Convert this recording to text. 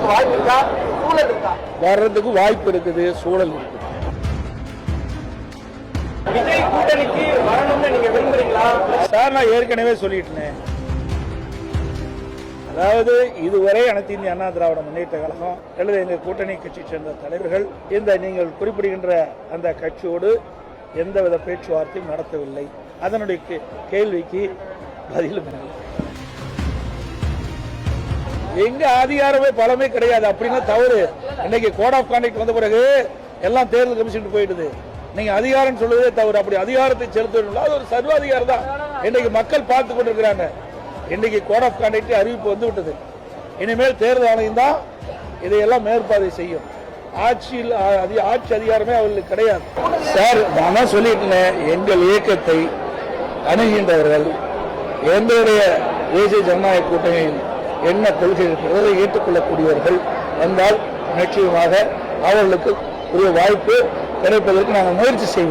வாய்ப்பு இருக்கா, சூழல் இருக்கா? வர்றதுக்கு வாய்ப்பு இருக்குது, சூழல் இருக்குது. விஜய் கூட்டணிக்கு வரணும்னு நீங்க விரும்புறீங்களா? சார், நான் ஏற்கனவே சொல்லிட்டேன். அதாவது இதுவரை அனைத்து இந்திய அண்ணா திராவிட முன்னேற்ற கழகம் அல்லது எங்கள் கூட்டணி கட்சி சேர்ந்த தலைவர்கள் இந்த நீங்கள் குறிப்பிடுகின்ற அந்த கட்சியோடு எந்தவித பேச்சுவார்த்தையும் நடத்தவில்லை. அதனுடைய கேள்விக்கு பதிலும் இல்லை. எங்க அதிகாரமே பலமே கிடையாது அப்படின்னா தவறு. இன்னைக்கு கோட் ஆஃப் கான்டக்ட் வந்த பிறகு எல்லாம் தேர்தல் கமிஷன் போயிடுது. நீங்க அதிகாரம் சொல்வதே தவறு. அப்படி அதிகாரத்தை செலுத்த அது ஒரு சர்வாதிகாரம் தான். இன்னைக்கு மக்கள் பார்த்து கொண்டிருக்கிறாங்க. இன்னைக்கு கோட் ஆஃப் கான்டக்ட் அறிவிப்பு வந்து விட்டது. இனிமேல் தேர்தல் ஆணையம் தான் இதையெல்லாம் மேற்பார்வை செய்யும். ஆட்சி அதிகாரமே அவர்களுக்கு கிடையாது. சார், நான் சொல்லிட்டேன், எங்கள் இயக்கத்தை அணுகின்றவர்கள் எங்களுடைய தேசிய ஜனநாயக கூட்டணியில் என்ன கொள்கை இருக்கிறதை ஏற்றுக்கொள்ளக்கூடியவர்கள் வந்தால் நிச்சயமாக அவர்களுக்கு ஒரு வாய்ப்பு கிடைப்பதற்கு நாங்கள் முயற்சி செய்வோம்.